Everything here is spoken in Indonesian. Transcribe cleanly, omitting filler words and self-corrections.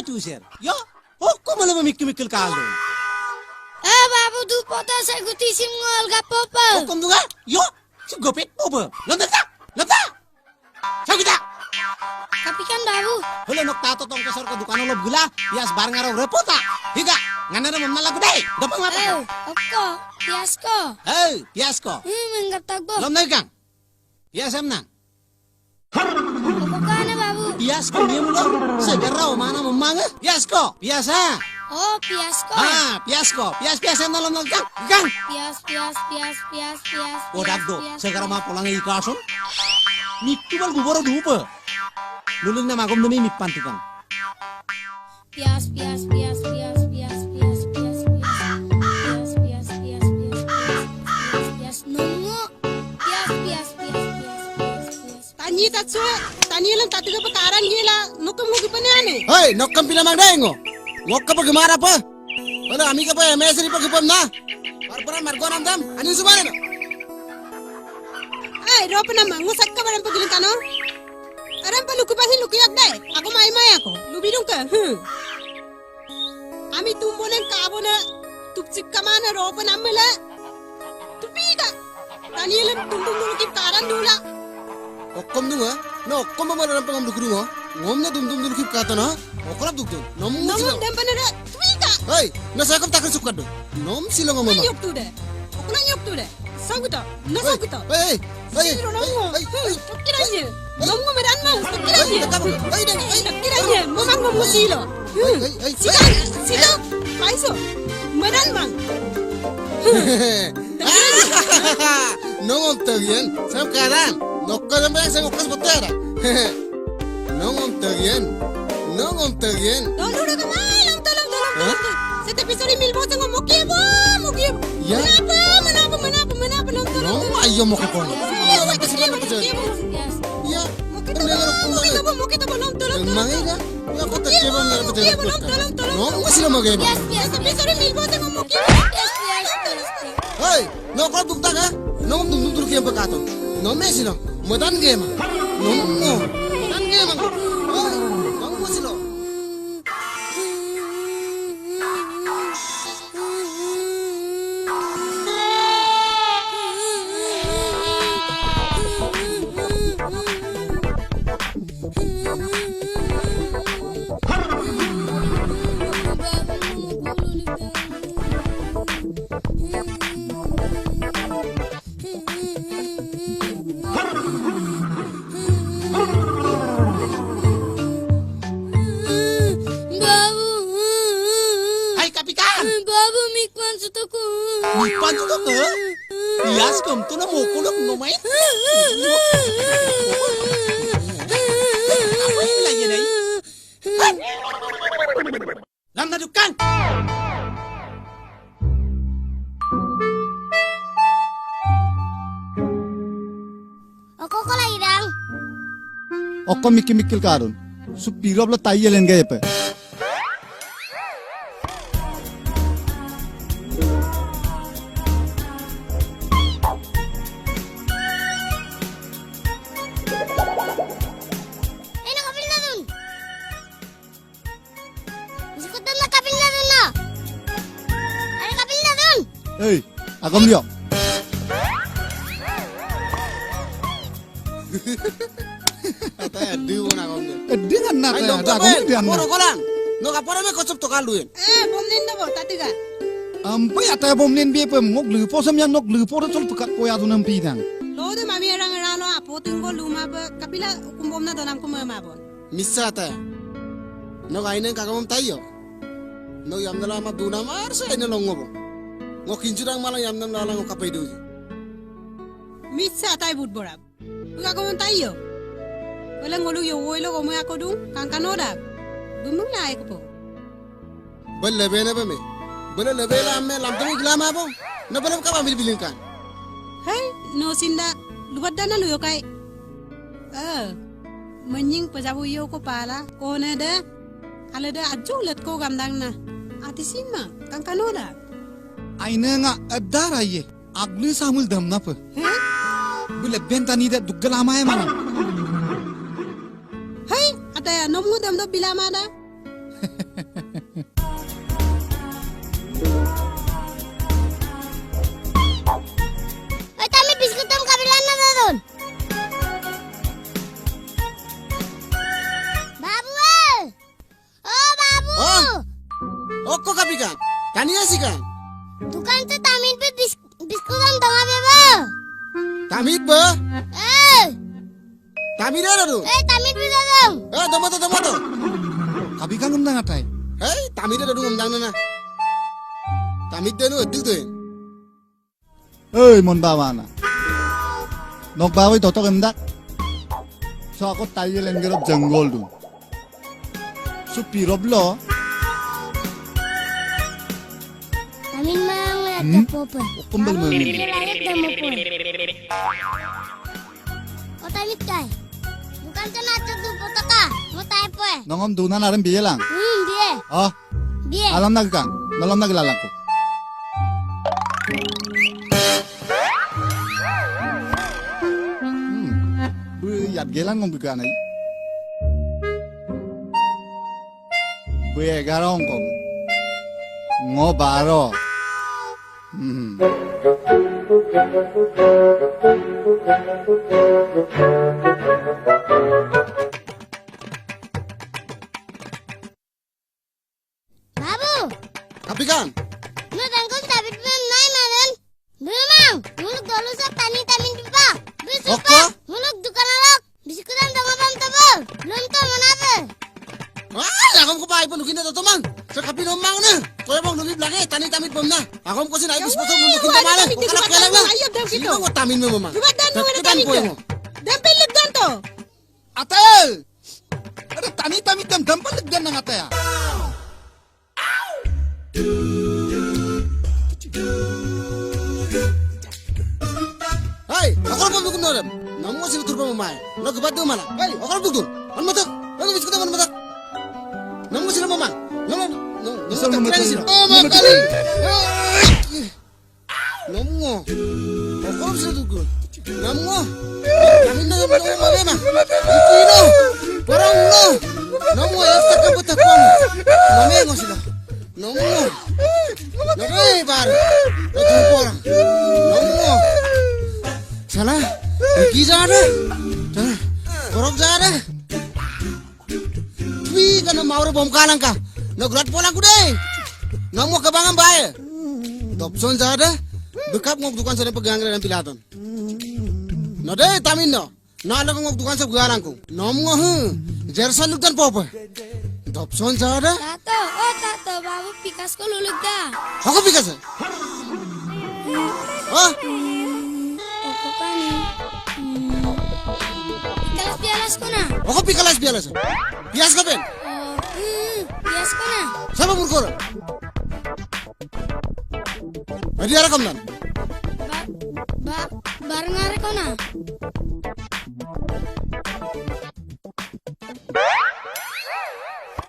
tuser. Yo, ko malah memikir-mikir kaldo. Babu du pota sa guti simngol ga popo. Kom dunga. Yo, si gopet popo. Lonta. Sagita. Tapi kan babu. Hula nok tato tong kesor ke dukan lob gula. Bias barang araw repota. Higa, ngana mo nalago day. Dapang apa? Okko, piasko. Piasko. Menggap tagbo. Lom na kang. Piasam na. Opo ka na babu. Piasko niya mo lo. Segera mana memanga. Piasko. Piasa. Oh, piasko. Piasko. Pias na lom kang. Kang. Pias. Odagdo. Segera ma pulang ikason. Miktu bal guboro dupa. Lulung na magom dumi mikpan tukang. Pias. Nungu. Pias. Tanyi tatsu, tanyi lang tatiga pekaran gila, nukam ngugi panane. Hei, nokam pila mangdaingo. Ngokka pa gimara pa. Wala ami ka pa mesri pa gipam na. Parpara margonam dam. Anin subare no. Ay, ropa naman, ngusak ka ba ng pagiling ka no? Aram pa luki pasin lukiyak day. Ako may ako. Lubidong ka. Ami tumbo ng kabo na tupsik ka man na ropa naman la. Tupi ka. Tanyi lang tumbong nulukip karan dula. Okkom dunga. No, okkom ba maram pangam dukru mo. Ngom na dum dulukip kata na. Okrap dukton. Nom Namun sila. dempa na tupi ka. Hei, nasakam takal sukad do. Nom sila ngom mama. Nyok tu de. Ako na nyok tu de. Saguta. Nasaguta. Hei. Siro nongo. Tukiranya. Nongo medan mang. Tukiranya. Tukiranya. Mamang ngomong silo. Silo. Paiso. Medan mang. Nongom tagian. Sam karan. Nokka dam bang sang okas botera. Nongom tagian. Tolong udah kemalam. Tolong. Setiap episode mil bos ngomong kibo. Ya. Menapa nonton. Nom ayo mo ko. Ya. Mau kita belum tolong. Mangira. Ya ko tagian na pata. Nom sila magay. Setiap episode mil bos ngomong kibo. Hei, no ko dukta ka? No dum kiyam pakato. No mesi no. Modan game. No. Modan game. Hei, no mo silo. Hai kapitan. Babu mikman sutuku. Mipan to ka? Yes, kom to na mo ko no mai. Apa yang lagi nih? Lam na dukan. Ako ko lagi dang. Okko mikil karun. Supirab la tayyelen gaye pe. Nakapil na dun. Masikutan na kapil na dun na. Ay, kapil na dun. Hey, agam liyo. Ata du na kom. Dengan na Ai ta no da agam dian. Poro kolan. No kapora me kosop to kaluin. Bom ninda bo tatiga. Ampai ata bom nen bi pe ngok lu posam yang nok lu poro sol pekat poya tu nam pi dang. Lo de mami orang rano apo tinggo luma ba kapila kumbom na donam kuma mabon. Missa ta. No gaine kagamam tayo. No yamna ma duna mar sa ina longo bo. Ngok kinjurang malang yamna lala ngok kapai du. Mitsa tay bud borab. Uga ko tayo. Wala ngolu yo woilo ko mo ako dum kankanoda. Dumung lai ko po. Bal lebe na ba me? Bal lebe la me lam tu glama bo. Na balam ka ba bilbilin kan. Hey, no sinda lubat dana lu yo kai. Menying pajabu yo ko pala ko na da. Ala da ajulat ko gamdang na. Ati sima kankanoda. Aina nga adara ye. Aglu samul dam na pe. Bule bentani da dugala ma mana. Hey, ata ya nomu dam do bilama da. Tania sih kan. Dukan tuh tamin pe biskutan tengah bebo. Tamit ba? Tamit ada tuh. Tamin pe dong. Tama to. Kabi kan ngam na ngatai. Tamit ada tuh ngomong na. Tamit deh nu adik tuh. Mon bawa na. Nok bawa itu totok emdak. So aku tayo lang gerop jungle dun. So pirob lo. Tamin mang ada popo. Kumbal mo. Layak dah mo po. O tamit kay. Dukan tuh nacho du potaka. Mo tayo po eh. Nongom duna na rin biye lang. Biye. Oh, Biye. alam na ka. Nalam na kilala ko. Yat gelan ngom biga na. Buye garong ko. Ngo baro. Babu. Tapi kan. Lu tangkap tabit pe nai manan. Memang. Muluk dolu sa tamin pipa. Bisu Oke. pa. Muluk dukan alok. Biskutan tengah pam tebal. Belum to manapa. Akom ko pa ipunukin na to man. Sa kapi no mang na. Kaya bang nungib lagi tani tamit bom na. Akom ko sinai bis potong nunukin na mala. Kalak kaya lang na. Sino mo tamin mo mama? Dubat dan mo na Takitan tamit po ka. mo. Dampilid dan to. Atel! Ada tani tamit dam paligdan ng ataya. Hai, ako na pabukun na rin. Namu sila turba mo maya. Nagabad na mala. Hai, ako na bukun. Ano matak? Ano bis ko na matak? Namu sila mama. Namu Saan mo matak? sila. Mama kali. Namu. Ako na sila tukun. Namu. Namin na namu mabema. Ikino. Parang no. Namu ay after ka buta ko. Namengo sila. Namu. Namu bar. Natupora. Namu. Salah, pergi sana. Sana, korok sana. Tui kana mauro bom kalang ka. Nagulat polang ku deh. Namu kabangan bae. Topson sana. Bekap ngok dukan sana pegang dan pilaton. No deh tamin no. Na lang ngok dukan sa guarang ko. Namu jersan lukdan popo. Topson sana. Tato, babu pikas ko lulug da. Ako pikas. Ah, Ako pa ni. Ikalas ko na. ako pikalas bialas. Bias ka ben. Bias ko na. Sama murkor. Adi ara kam nan. Bareng are ko na.